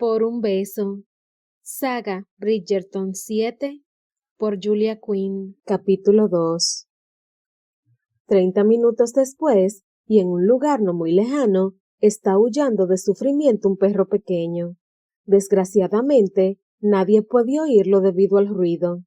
Por un beso. Saga Bridgerton 7 por Julia Quinn. Capítulo 2. 30 minutos después, y en un lugar no muy lejano, está aullando de sufrimiento un perro pequeño. Desgraciadamente, nadie puede oírlo debido al ruido.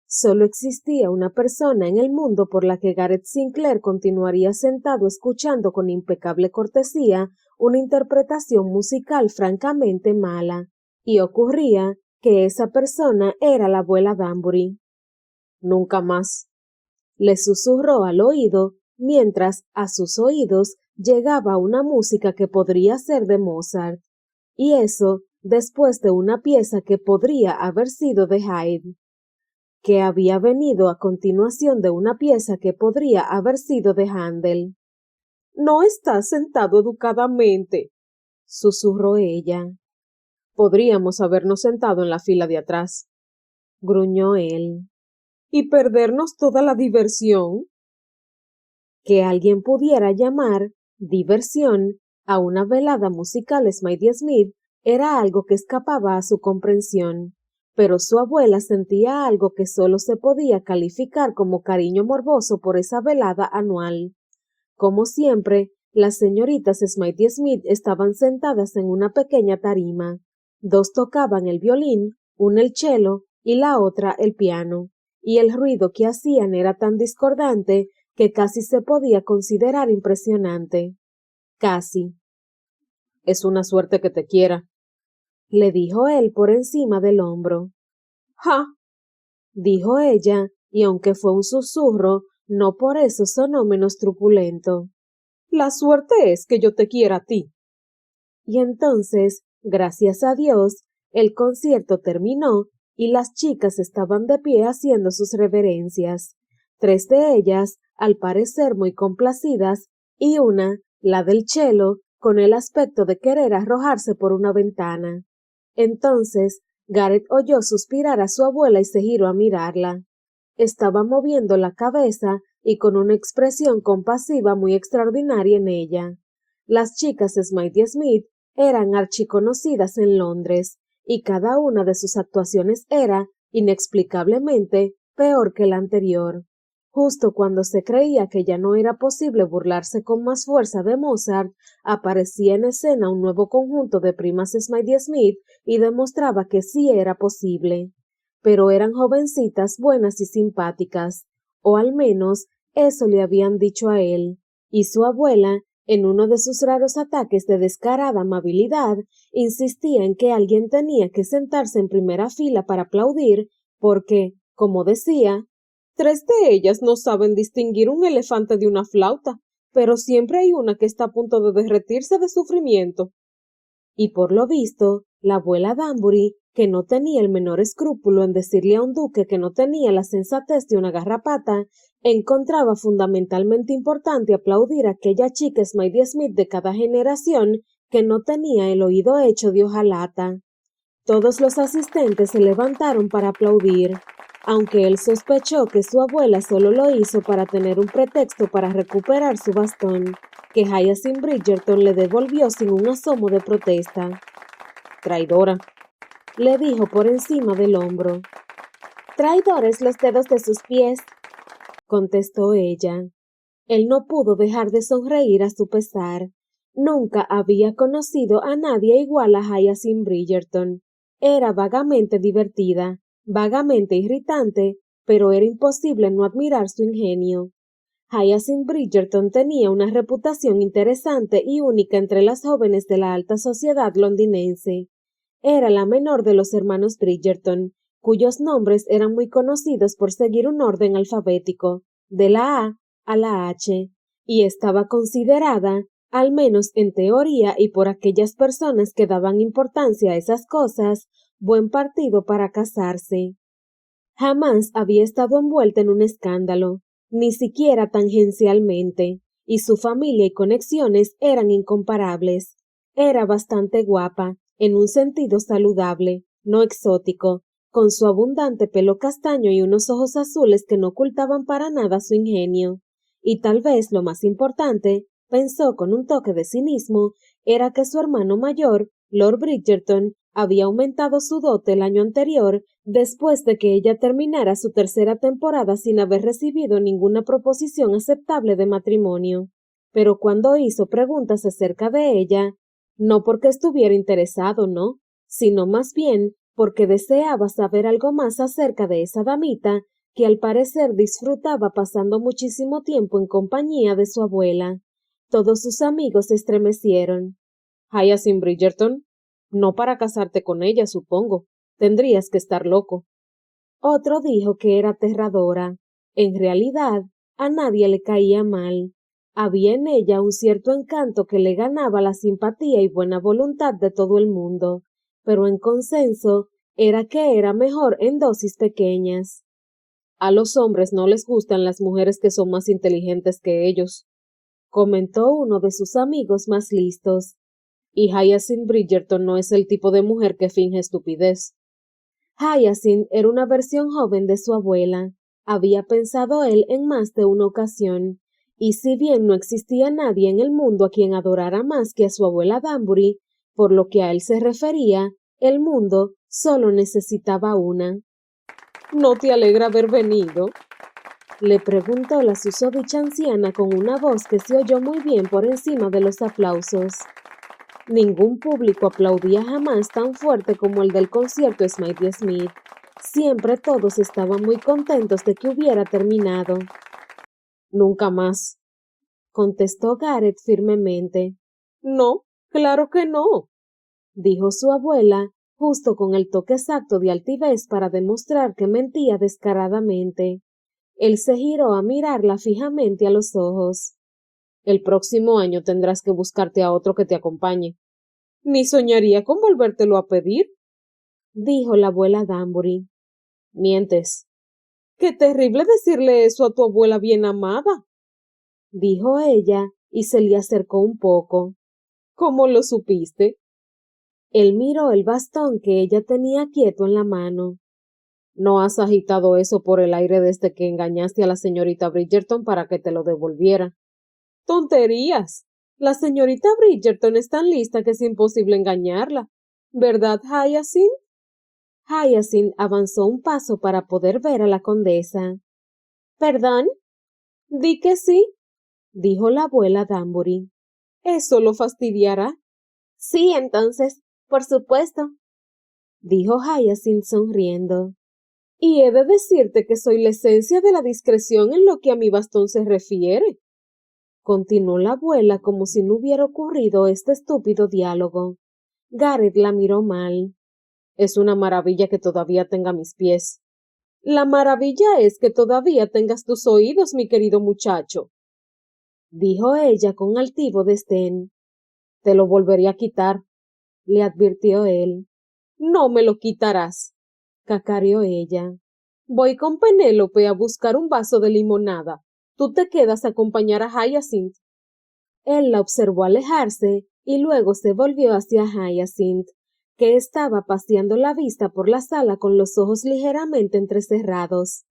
Solo existía una persona en el mundo por la que Gareth Sinclair continuaría sentado escuchando con impecable cortesía una interpretación musical francamente mala, y ocurría que esa persona era la abuela Danbury. Nunca más, le susurró al oído, mientras a sus oídos llegaba una música que podría ser de Mozart, y eso después de una pieza que podría haber sido de Haydn, que había venido a continuación de una pieza que podría haber sido de Handel. «No estás sentado educadamente», susurró ella. «Podríamos habernos sentado en la fila de atrás», gruñó él. «¿Y perdernos toda la diversión?» Que alguien pudiera llamar diversión a una velada musical Smythe Smith era algo que escapaba a su comprensión, pero su abuela sentía algo que solo se podía calificar como cariño morboso por esa velada anual. Como siempre, las señoritas Smythe Smith estaban sentadas en una pequeña tarima. Dos tocaban el violín, una el cello y la otra el piano, y el ruido que hacían era tan discordante que casi se podía considerar impresionante. Casi. «Es una suerte que te quiera», le dijo él por encima del hombro. «Ja», dijo ella, y aunque fue un susurro, no por eso sonó menos truculento. «La suerte es que yo te quiera a ti». Y entonces, gracias a Dios, el concierto terminó y las chicas estaban de pie haciendo sus reverencias. 3 de ellas, al parecer muy complacidas, y una, la del cello, con el aspecto de querer arrojarse por una ventana. Entonces, Gareth oyó suspirar a su abuela y se giró a mirarla. Estaba moviendo la cabeza y con una expresión compasiva muy extraordinaria en ella. Las chicas Smythe Smith eran archiconocidas en Londres, y cada una de sus actuaciones era, inexplicablemente, peor que la anterior. Justo cuando se creía que ya no era posible burlarse con más fuerza de Mozart, aparecía en escena un nuevo conjunto de primas Smythe Smith y demostraba que sí era posible. Pero eran jovencitas buenas y simpáticas, o al menos eso le habían dicho a él, y su abuela, en uno de sus raros ataques de descarada amabilidad, insistía en que alguien tenía que sentarse en primera fila para aplaudir, porque, como decía, 3 de ellas no saben distinguir un elefante de una flauta, pero siempre hay una que está a punto de derretirse de sufrimiento. Y por lo visto, la abuela Danbury, que no tenía el menor escrúpulo en decirle a un duque que no tenía la sensatez de una garrapata, encontraba fundamentalmente importante aplaudir a aquella chica Smythe Smith de cada generación que no tenía el oído hecho de hojalata. Todos los asistentes se levantaron para aplaudir, aunque él sospechó que su abuela solo lo hizo para tener un pretexto para recuperar su bastón, que Hyacinth Bridgerton le devolvió sin un asomo de protesta. «Traidora», le dijo por encima del hombro. «Traidores los dedos de sus pies», contestó ella. Él no pudo dejar de sonreír a su pesar. Nunca había conocido a nadie igual a Hyacinth Bridgerton. Era vagamente divertida, vagamente irritante, pero era imposible no admirar su ingenio. Hyacinth Bridgerton tenía una reputación interesante y única entre las jóvenes de la alta sociedad londinense. Era la menor de los hermanos Bridgerton, cuyos nombres eran muy conocidos por seguir un orden alfabético, de la A la H, y estaba considerada, al menos en teoría y por aquellas personas que daban importancia a esas cosas, buen partido para casarse. Jamás había estado envuelta en un escándalo, ni siquiera tangencialmente, y su familia y conexiones eran incomparables. Era bastante guapa, en un sentido saludable, no exótico, con su abundante pelo castaño y unos ojos azules que no ocultaban para nada su ingenio. Y tal vez lo más importante, pensó con un toque de cinismo, era que su hermano mayor, Lord Bridgerton había aumentado su dote el año anterior después de que ella terminara su tercera temporada sin haber recibido ninguna proposición aceptable de matrimonio. Pero cuando hizo preguntas acerca de ella, no porque estuviera interesado, no, sino más bien porque deseaba saber algo más acerca de esa damita que al parecer disfrutaba pasando muchísimo tiempo en compañía de su abuela. Todos sus amigos se estremecieron. Hyacinth Bridgerton, no para casarte con ella, supongo. Tendrías que estar loco. Otro dijo que era aterradora. En realidad, a nadie le caía mal. Había en ella un cierto encanto que le ganaba la simpatía y buena voluntad de todo el mundo, pero en consenso era que era mejor en dosis pequeñas. A los hombres no les gustan las mujeres que son más inteligentes que ellos, comentó uno de sus amigos más listos. Y Hyacinth Bridgerton no es el tipo de mujer que finge estupidez. Hyacinth era una versión joven de su abuela, había pensado él en más de una ocasión, y si bien no existía nadie en el mundo a quien adorara más que a su abuela Danbury, por lo que a él se refería, el mundo solo necesitaba una. ¿No te alegra haber venido? Le preguntó la susodicha anciana con una voz que se oyó muy bien por encima de los aplausos. Ningún público aplaudía jamás tan fuerte como el del concierto Smiley Smith. Siempre todos estaban muy contentos de que hubiera terminado. Nunca más, contestó Gareth firmemente. No, claro que no, dijo su abuela, justo con el toque exacto de altivez para demostrar que mentía descaradamente. Él se giró a mirarla fijamente a los ojos. El próximo año tendrás que buscarte a otro que te acompañe. Ni soñaría con volvértelo a pedir, dijo la abuela Danbury. Mientes. Qué terrible decirle eso a tu abuela bien amada, dijo ella y se le acercó un poco. ¿Cómo lo supiste? Él miró el bastón que ella tenía quieto en la mano. No has agitado eso por el aire desde que engañaste a la señorita Bridgerton para que te lo devolviera. ¡Tonterías! La señorita Bridgerton es tan lista que es imposible engañarla. ¿Verdad, Hyacinth? Hyacinth avanzó un paso para poder ver a la condesa. ¿Perdón? Di que sí, dijo la abuela Danbury. ¿Eso lo fastidiará? Sí, entonces, por supuesto, dijo Hyacinth sonriendo. Y he de decirte que soy la esencia de la discreción en lo que a mi bastón se refiere. Continuó la abuela como si no hubiera ocurrido este estúpido diálogo. Gareth la miró mal. Es una maravilla que todavía tenga mis pies. La maravilla es que todavía tengas tus oídos, mi querido muchacho, dijo ella con altivo desdén. Te lo volveré a quitar, le advirtió él. No me lo quitarás, cacareó ella. Voy con Penélope a buscar un vaso de limonada. Tú te quedas a acompañar a Hyacinth. Él la observó alejarse y luego se volvió hacia Hyacinth, que estaba paseando la vista por la sala con los ojos ligeramente entrecerrados.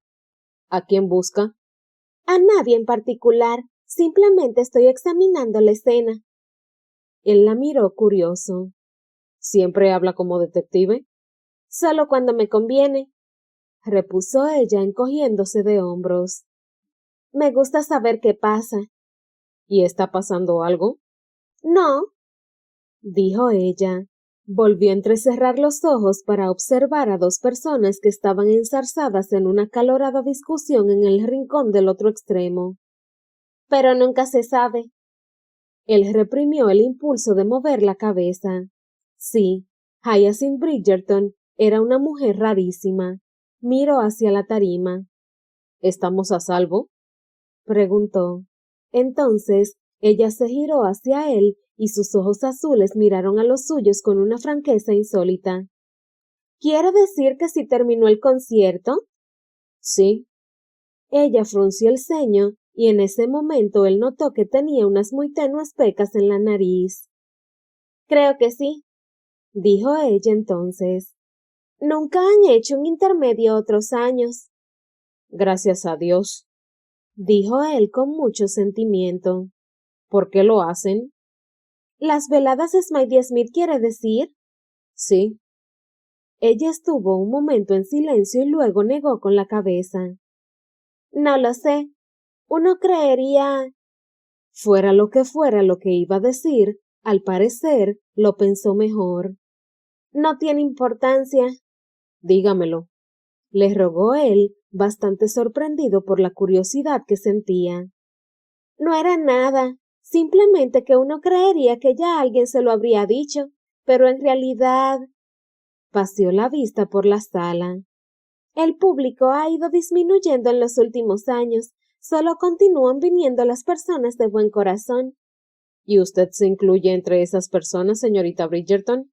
¿A quién busca? A nadie en particular. Simplemente estoy examinando la escena. Él la miró curioso. ¿Siempre habla como detective? Solo cuando me conviene, repuso ella encogiéndose de hombros. Me gusta saber qué pasa. ¿Y está pasando algo? No, dijo ella. Volvió a entrecerrar los ojos para observar a dos personas que estaban enzarzadas en una acalorada discusión en el rincón del otro extremo. Pero nunca se sabe. Él reprimió el impulso de mover la cabeza. Sí, Hyacinth Bridgerton era una mujer rarísima. Miró hacia la tarima. ¿Estamos a salvo? Preguntó. Entonces ella se giró hacia él y sus ojos azules miraron a los suyos con una franqueza insólita. ¿Quiere decir que si terminó el concierto? Sí. Ella frunció el ceño y en ese momento él notó que tenía unas muy tenues pecas en la nariz. Creo que sí, dijo ella entonces. Nunca han hecho un intermedio otros años. Gracias a Dios, dijo él con mucho sentimiento. ¿Por qué lo hacen? ¿Las veladas Smiley Smith quiere decir? Sí. Ella estuvo un momento en silencio y luego negó con la cabeza. No lo sé. Uno creería. Fuera lo que iba a decir, al parecer lo pensó mejor. No tiene importancia. Dígamelo, Le rogó él, bastante sorprendido por la curiosidad que sentía. No era nada, simplemente que uno creería que ya alguien se lo habría dicho, pero en realidad. Paseó la vista por la sala. El público ha ido disminuyendo en los últimos años, solo continúan viniendo las personas de buen corazón. ¿Y usted se incluye entre esas personas, señorita Bridgerton?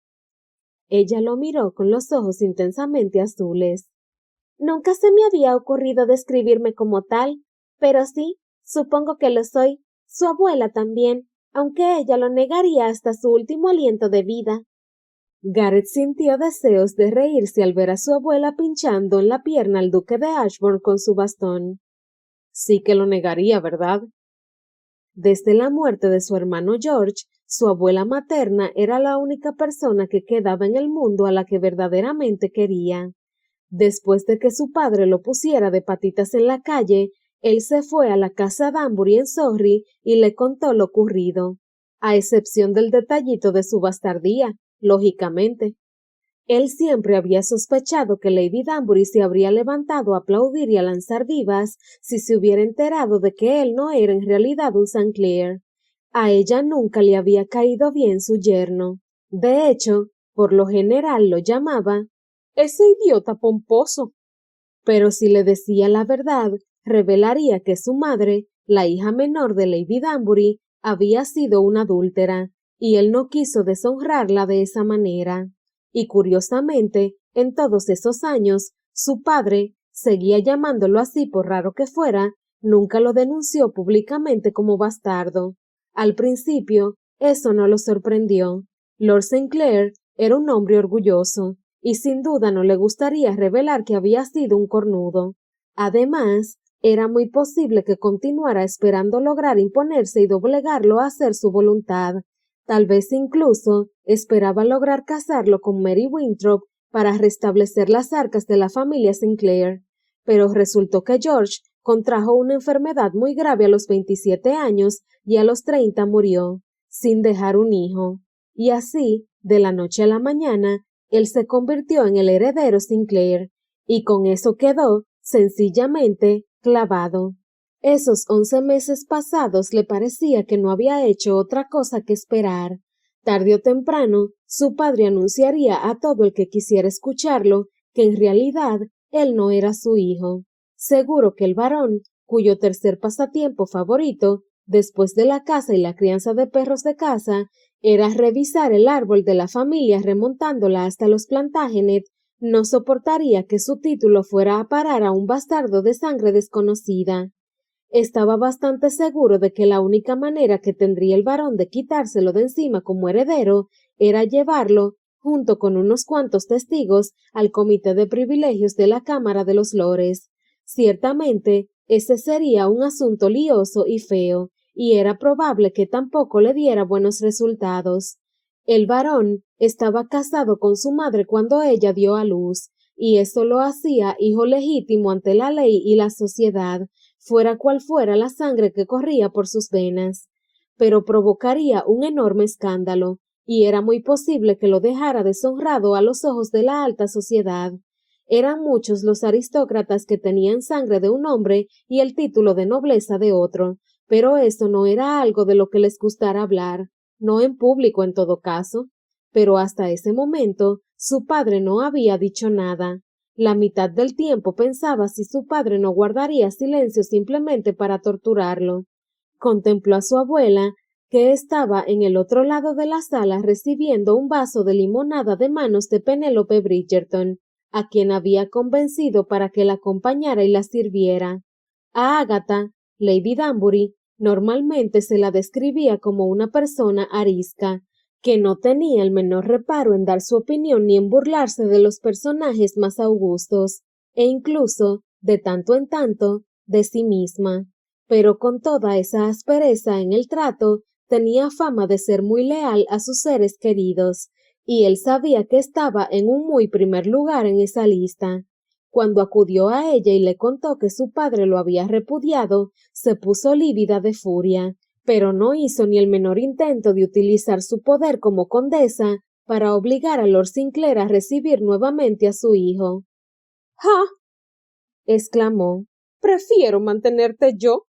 Ella lo miró con los ojos intensamente azules. Nunca se me había ocurrido describirme como tal, pero sí, supongo que lo soy. Su abuela también, aunque ella lo negaría hasta su último aliento de vida. Gareth sintió deseos de reírse al ver a su abuela pinchando en la pierna al duque de Ashbourne con su bastón. Sí que lo negaría, ¿verdad? Desde la muerte de su hermano George, su abuela materna era la única persona que quedaba en el mundo a la que verdaderamente quería. Después de que su padre lo pusiera de patitas en la calle, él se fue a la casa Danbury en Surrey y le contó lo ocurrido, a excepción del detallito de su bastardía, lógicamente. Él siempre había sospechado que Lady Danbury se habría levantado a aplaudir y a lanzar vivas si se hubiera enterado de que él no era en realidad un St. Clair. A ella nunca le había caído bien su yerno. De hecho, por lo general lo llamaba ese idiota pomposo. Pero si le decía la verdad, revelaría que su madre, la hija menor de Lady Danbury, había sido una adúltera, y él no quiso deshonrarla de esa manera. Y curiosamente, en todos esos años, su padre, seguía llamándolo así por raro que fuera, nunca lo denunció públicamente como bastardo. Al principio, eso no lo sorprendió. Lord St. Clair era un hombre orgulloso, y sin duda no le gustaría revelar que había sido un cornudo. Además, era muy posible que continuara esperando lograr imponerse y doblegarlo a hacer su voluntad. Tal vez incluso esperaba lograr casarlo con Mary Winthrop para restablecer las arcas de la familia Sinclair, pero resultó que George contrajo una enfermedad muy grave a los 27 años y a los 30 murió, sin dejar un hijo. Y así, de la noche a la mañana, él se convirtió en el heredero Sinclair, y con eso quedó, sencillamente, clavado. Esos 11 meses pasados le parecía que no había hecho otra cosa que esperar. Tarde o temprano, su padre anunciaría a todo el que quisiera escucharlo que en realidad él no era su hijo. Seguro que el varón, cuyo tercer pasatiempo favorito, después de la caza y la crianza de perros de casa, era revisar el árbol de la familia remontándola hasta los Plantagenet, no soportaría que su título fuera a parar a un bastardo de sangre desconocida. Estaba bastante seguro de que la única manera que tendría el varón de quitárselo de encima como heredero era llevarlo, junto con unos cuantos testigos, al comité de privilegios de la Cámara de los Lores. Ciertamente, ese sería un asunto lioso y feo, y era probable que tampoco le diera buenos resultados. El varón estaba casado con su madre cuando ella dio a luz, y eso lo hacía hijo legítimo ante la ley y la sociedad, fuera cual fuera la sangre que corría por sus venas, pero provocaría un enorme escándalo, y era muy posible que lo dejara deshonrado a los ojos de la alta sociedad. Eran muchos los aristócratas que tenían sangre de un hombre y el título de nobleza de otro, pero eso no era algo de lo que les gustara hablar, no en público en todo caso. Pero hasta ese momento su padre no había dicho nada. La mitad del tiempo pensaba si su padre no guardaría silencio simplemente para torturarlo. Contempló a su abuela, que estaba en el otro lado de la sala recibiendo un vaso de limonada de manos de Penélope Bridgerton, a quien había convencido para que la acompañara y la sirviera. A Agatha, Lady Danbury, normalmente se la describía como una persona arisca, que no tenía el menor reparo en dar su opinión ni en burlarse de los personajes más augustos, e incluso, de tanto en tanto, de sí misma. Pero con toda esa aspereza en el trato, tenía fama de ser muy leal a sus seres queridos, y él sabía que estaba en un muy primer lugar en esa lista. Cuando acudió a ella y le contó que su padre lo había repudiado, se puso lívida de furia, pero no hizo ni el menor intento de utilizar su poder como condesa para obligar a Lord Sinclair a recibir nuevamente a su hijo. ¡Ja! Exclamó. Prefiero mantenerte yo.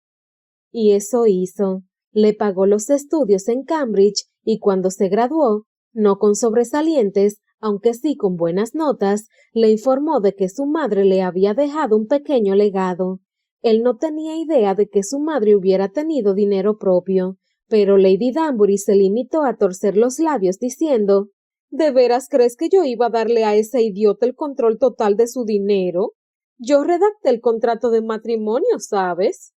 Y eso hizo. Le pagó los estudios en Cambridge y cuando se graduó, no con sobresalientes, aunque sí con buenas notas, le informó de que su madre le había dejado un pequeño legado. Él no tenía idea de que su madre hubiera tenido dinero propio, pero Lady Danbury se limitó a torcer los labios diciendo: ¿De veras crees que yo iba a darle a ese idiota el control total de su dinero? Yo redacté el contrato de matrimonio, ¿sabes?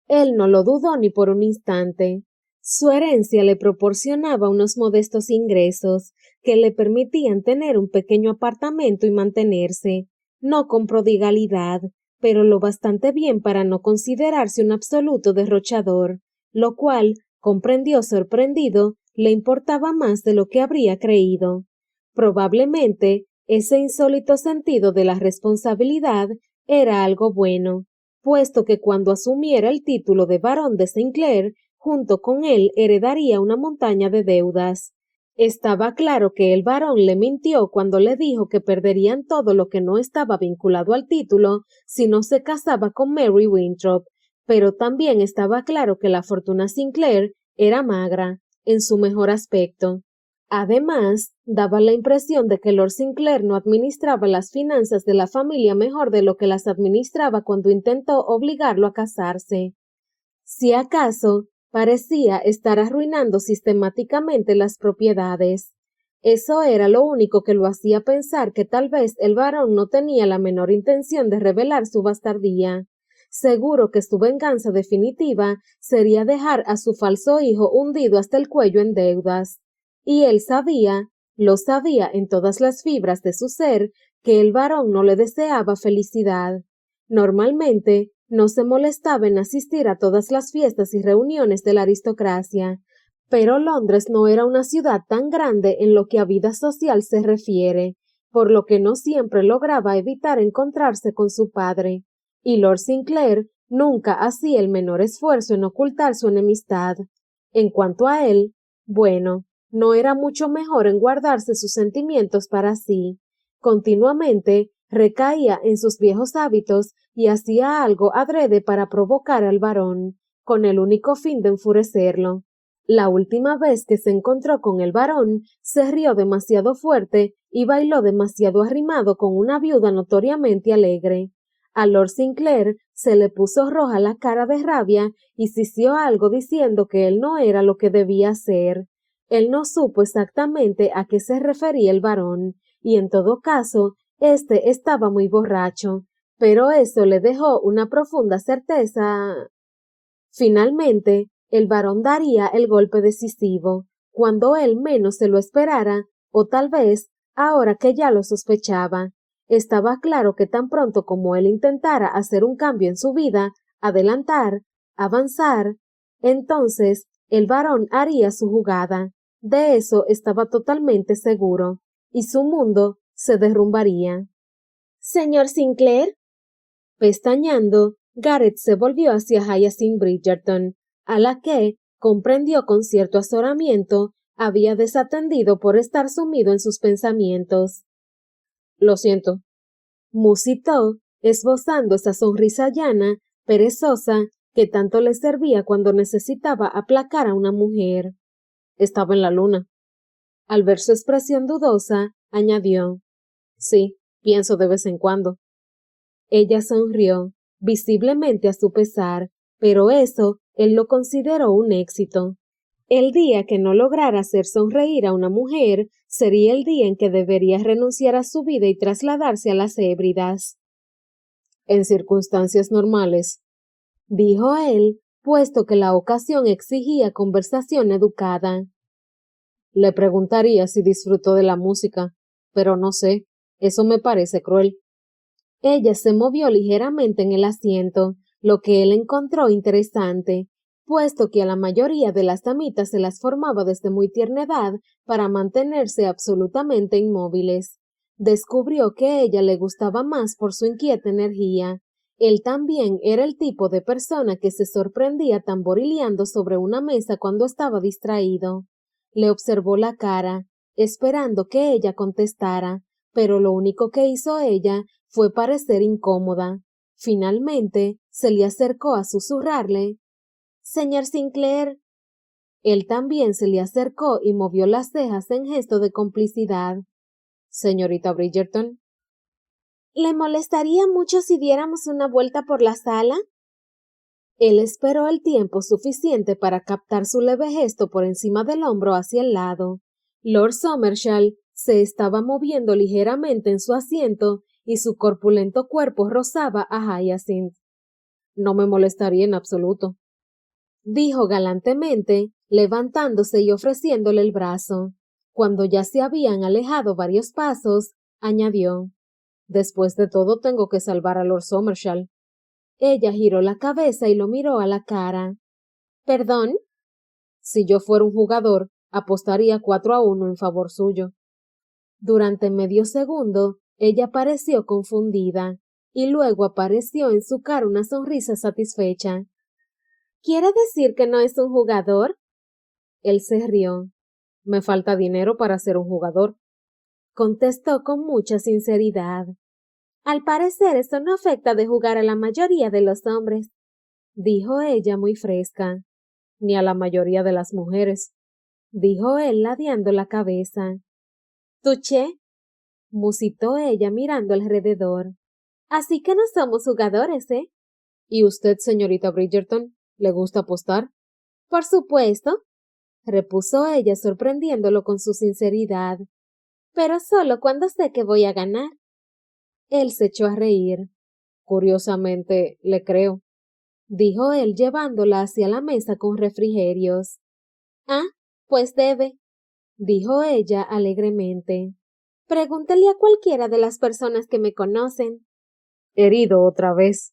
Él no lo dudó ni por un instante. Su herencia le proporcionaba unos modestos ingresos que le permitían tener un pequeño apartamento y mantenerse, no con prodigalidad, pero lo bastante bien para no considerarse un absoluto derrochador, lo cual, comprendió sorprendido, le importaba más de lo que habría creído. Probablemente, ese insólito sentido de la responsabilidad era algo bueno, puesto que cuando asumiera el título de barón de Sinclair, junto con él heredaría una montaña de deudas. Estaba claro que el barón le mintió cuando le dijo que perderían todo lo que no estaba vinculado al título si no se casaba con Mary Winthrop, pero también estaba claro que la fortuna Sinclair era magra, en su mejor aspecto. Además, daba la impresión de que Lord Sinclair no administraba las finanzas de la familia mejor de lo que las administraba cuando intentó obligarlo a casarse. Si acaso, parecía estar arruinando sistemáticamente las propiedades. Eso era lo único que lo hacía pensar que tal vez el barón no tenía la menor intención de revelar su bastardía. Seguro que su venganza definitiva sería dejar a su falso hijo hundido hasta el cuello en deudas. Y él sabía, lo sabía en todas las fibras de su ser, que el varón no le deseaba felicidad. Normalmente, no se molestaba en asistir a todas las fiestas y reuniones de la aristocracia, pero Londres no era una ciudad tan grande en lo que a vida social se refiere, por lo que no siempre lograba evitar encontrarse con su padre, y Lord Sinclair nunca hacía el menor esfuerzo en ocultar su enemistad. En cuanto a él, bueno, no era mucho mejor en guardarse sus sentimientos para sí. Continuamente recaía en sus viejos hábitos y hacía algo adrede para provocar al varón, con el único fin de enfurecerlo. La última vez que se encontró con el varón, se rió demasiado fuerte y bailó demasiado arrimado con una viuda notoriamente alegre. A Lord Sinclair se le puso roja la cara de rabia y sisió algo diciendo que él no era lo que debía ser. Él no supo exactamente a qué se refería el varón, y en todo caso, éste estaba muy borracho, pero eso le dejó una profunda certeza. Finalmente, el varón daría el golpe decisivo, cuando él menos se lo esperara, o tal vez, ahora que ya lo sospechaba. Estaba claro que tan pronto como él intentara hacer un cambio en su vida, adelantar, avanzar, entonces el varón haría su jugada. De eso estaba totalmente seguro, y su mundo se derrumbaría. Señor Sinclair. Pestañeando, Gareth se volvió hacia Hyacinth Bridgerton, a la que, comprendió con cierto azoramiento, había desatendido por estar sumido en sus pensamientos. Lo siento, musitó, esbozando esa sonrisa llana, perezosa, que tanto le servía cuando necesitaba aplacar a una mujer. Estaba en la luna. Al ver su expresión dudosa, añadió: Sí, pienso de vez en cuando. Ella sonrió, visiblemente a su pesar, pero eso él lo consideró un éxito. El día que no lograra hacer sonreír a una mujer sería el día en que debería renunciar a su vida y trasladarse a las Hébridas. En circunstancias normales, dijo él, puesto que la ocasión exigía conversación educada. Le preguntaría si disfrutó de la música, pero no sé, eso me parece cruel. Ella se movió ligeramente en el asiento, lo que él encontró interesante, puesto que a la mayoría de las damitas se las formaba desde muy tierna edad para mantenerse absolutamente inmóviles. Descubrió que a ella le gustaba más por su inquieta energía. Él también era el tipo de persona que se sorprendía tamborileando sobre una mesa cuando estaba distraído. Le observó la cara, esperando que ella contestara, pero lo único que hizo ella fue parecer incómoda. Finalmente, se le acercó a susurrarle: «Señor Sinclair». Él también se le acercó y movió las cejas en gesto de complicidad. «Señorita Bridgerton». «¿Le molestaría mucho si diéramos una vuelta por la sala?» Él esperó el tiempo suficiente para captar su leve gesto por encima del hombro hacia el lado. Lord Somershall se estaba moviendo ligeramente en su asiento y su corpulento cuerpo rozaba a Hyacinth. «No me molestaría en absoluto», dijo galantemente, levantándose y ofreciéndole el brazo. Cuando ya se habían alejado varios pasos, añadió: «Después de todo tengo que salvar a Lord Somershall». Ella giró la cabeza y lo miró a la cara. «¿Perdón?» «Si yo fuera un jugador, apostaría 4-1 en favor suyo». Durante medio segundo, ella pareció confundida, y luego apareció en su cara una sonrisa satisfecha. «¿Quiere decir que no es un jugador?» Él se rió. «Me falta dinero para ser un jugador», contestó con mucha sinceridad. «Al parecer eso no afecta de jugar a la mayoría de los hombres», dijo ella muy fresca. «Ni a la mayoría de las mujeres», dijo él ladeando la cabeza. «Touché», musitó ella mirando alrededor. «Así que no somos jugadores, ¿eh?» «¿Y usted, señorita Bridgerton, le gusta apostar?» «Por supuesto», repuso ella sorprendiéndolo con su sinceridad. «Pero solo cuando sé que voy a ganar». Él se echó a reír. «Curiosamente, le creo», dijo él llevándola hacia la mesa con refrigerios. «Ah, pues debe», dijo ella alegremente. «Pregúntele a cualquiera de las personas que me conocen». «Herido otra vez»,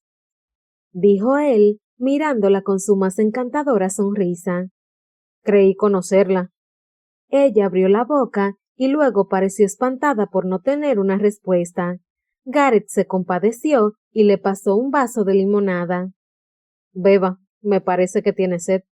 dijo él, mirándola con su más encantadora sonrisa. «Creí conocerla». Ella abrió la boca y luego pareció espantada por no tener una respuesta. Gareth se compadeció y le pasó un vaso de limonada. «Beba, me parece que tiene sed».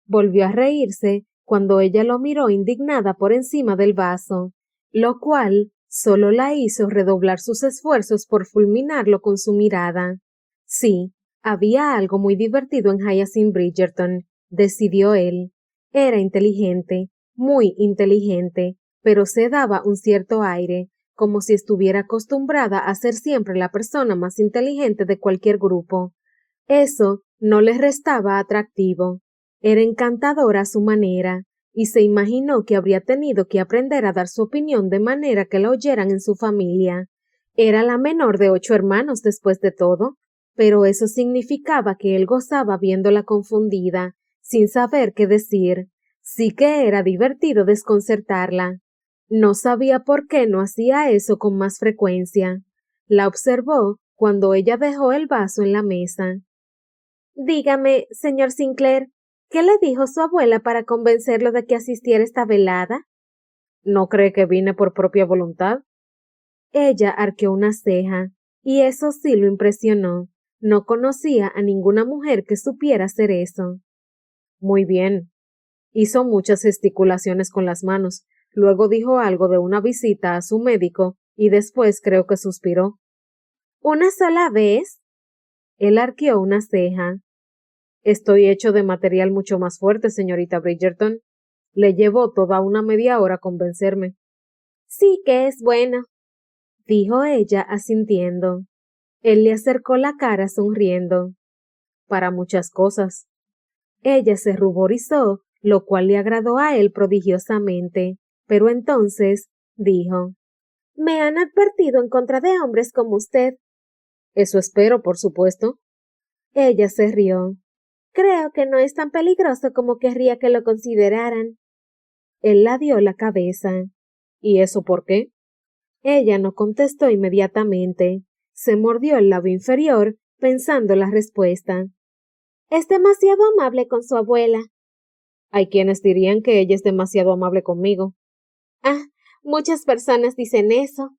Volvió a reírse cuando ella lo miró indignada por encima del vaso, lo cual solo la hizo redoblar sus esfuerzos por fulminarlo con su mirada. Sí, había algo muy divertido en Hyacinth Bridgerton, decidió él. Era inteligente, muy inteligente, pero se daba un cierto aire, como si estuviera acostumbrada a ser siempre la persona más inteligente de cualquier grupo. Eso no le restaba atractivo. Era encantadora a su manera, y se imaginó que habría tenido que aprender a dar su opinión de manera que la oyeran en su familia. Era la menor de 8 hermanos después de todo, pero eso significaba que él gozaba viéndola confundida, sin saber qué decir. Sí que era divertido desconcertarla. No sabía por qué no hacía eso con más frecuencia. La observó cuando ella dejó el vaso en la mesa. «Dígame, señor Sinclair, ¿qué le dijo su abuela para convencerlo de que asistiera a esta velada?» «¿No cree que vine por propia voluntad?» Ella arqueó una ceja, y eso sí lo impresionó. No conocía a ninguna mujer que supiera hacer eso. «Muy bien». Hizo muchas gesticulaciones con las manos, luego dijo algo de una visita a su médico, y después creo que suspiró. «¿Una sola vez?» Él arqueó una ceja. «Estoy hecho de material mucho más fuerte, señorita Bridgerton. Le llevó toda una media hora convencerme». «Sí que es bueno», dijo ella asintiendo. Él le acercó la cara sonriendo. «Para muchas cosas». Ella se ruborizó, lo cual le agradó a él prodigiosamente, pero entonces dijo: «Me han advertido en contra de hombres como usted». «Eso espero, por supuesto». Ella se rió. «Creo que no es tan peligroso como querría que lo consideraran». Él la dio la cabeza. «¿Y eso por qué?» Ella no contestó inmediatamente. Se mordió el labio inferior, pensando la respuesta. Es demasiado amable con su abuela. Hay quienes dirían que ella es demasiado amable conmigo. Ah, muchas personas dicen eso,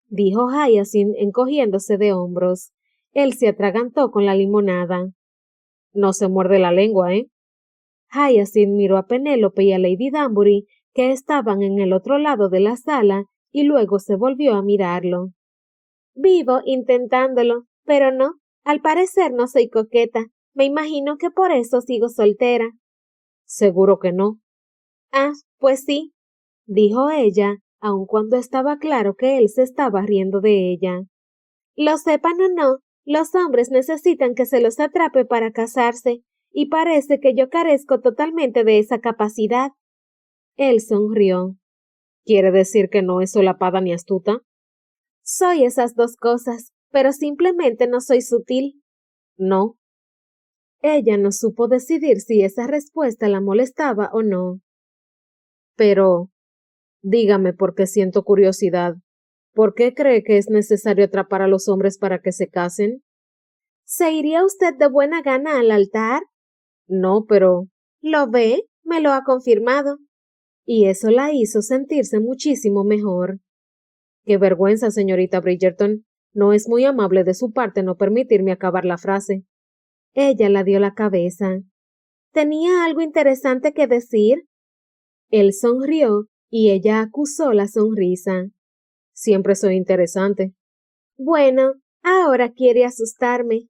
dijo Hyacinth encogiéndose de hombros. Él se atragantó con la limonada. No se muerde la lengua, ¿eh? Hyacinth miró a Penélope y a Lady Danbury, que estaban en el otro lado de la sala, y luego se volvió a mirarlo. Vivo intentándolo, pero no, al parecer no soy coqueta. Me imagino que por eso sigo soltera. Seguro que no. Ah, pues sí, dijo ella, aun cuando estaba claro que él se estaba riendo de ella. Lo sepan o no, los hombres necesitan que se los atrape para casarse, y parece que yo carezco totalmente de esa capacidad. Él sonrió. ¿Quiere decir que no es solapada ni astuta? Soy esas dos cosas, pero simplemente no soy sutil. No. Ella no supo decidir si esa respuesta la molestaba o no. Pero, dígame porque siento curiosidad. ¿Por qué cree que es necesario atrapar a los hombres para que se casen? ¿Se iría usted de buena gana al altar? No, pero... ¿Lo ve? Me lo ha confirmado. Y eso la hizo sentirse muchísimo mejor. Qué vergüenza, señorita Bridgerton. No es muy amable de su parte no permitirme acabar la frase. Ella la dio la cabeza. ¿Tenía algo interesante que decir? Él sonrió y ella acusó la sonrisa. Siempre soy interesante. Bueno, ahora quiere asustarme.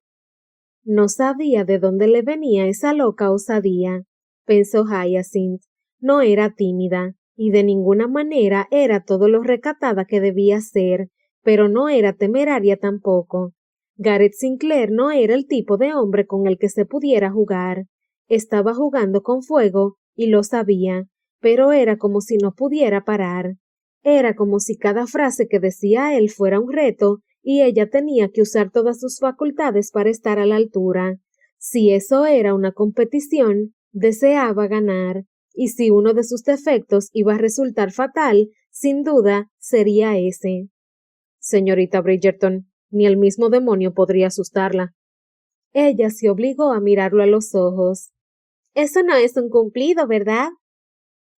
No sabía de dónde le venía esa loca osadía, pensó Hyacinth. No era tímida, y de ninguna manera era todo lo recatada que debía ser, pero no era temeraria tampoco. Gareth Sinclair no era el tipo de hombre con el que se pudiera jugar. Estaba jugando con fuego, y lo sabía, pero era como si no pudiera parar. Era como si cada frase que decía él fuera un reto, y ella tenía que usar todas sus facultades para estar a la altura. Si eso era una competición, deseaba ganar, y si uno de sus defectos iba a resultar fatal, sin duda sería ese. Señorita Bridgerton, ni el mismo demonio podría asustarla. Ella se obligó a mirarlo a los ojos. Eso no es un cumplido, ¿verdad?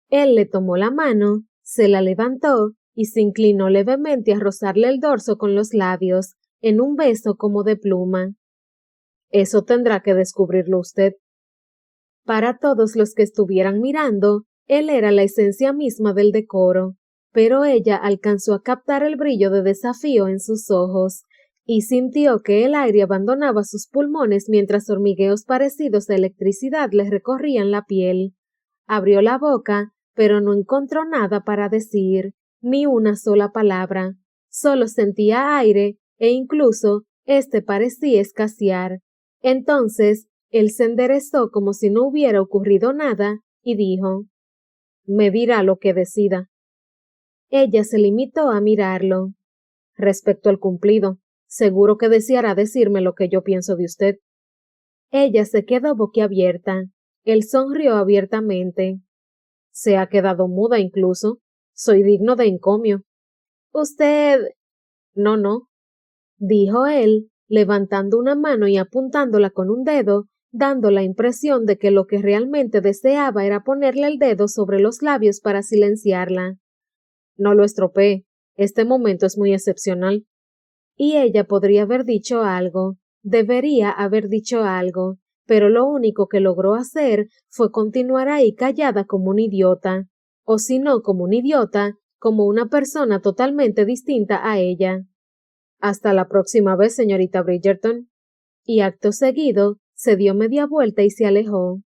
Él le tomó la mano, se la levantó y se inclinó levemente a rozarle el dorso con los labios, en un beso como de pluma. Eso tendrá que descubrirlo usted. Para todos los que estuvieran mirando, él era la esencia misma del decoro, pero ella alcanzó a captar el brillo de desafío en sus ojos, y sintió que el aire abandonaba sus pulmones mientras hormigueos parecidos a electricidad le recorrían la piel. Abrió la boca, pero no encontró nada para decir, ni una sola palabra. Solo sentía aire, e incluso éste parecía escasear. Entonces, él se enderezó como si no hubiera ocurrido nada, y dijo, «Me dirá lo que decida». Ella se limitó a mirarlo. «Respecto al cumplido, seguro que deseará decirme lo que yo pienso de usted». Ella se quedó boquiabierta. Él sonrió abiertamente. Se ha quedado muda incluso. Soy digno de encomio. Usted... No, dijo él, levantando una mano y apuntándola con un dedo, dando la impresión de que lo que realmente deseaba era ponerle el dedo sobre los labios para silenciarla. No lo estropee. Este momento es muy excepcional. Y ella podría haber dicho algo, debería haber dicho algo, pero lo único que logró hacer fue continuar ahí callada como un idiota, o si no como un idiota, como una persona totalmente distinta a ella. Hasta la próxima vez, señorita Bridgerton. Y acto seguido, se dio media vuelta y se alejó.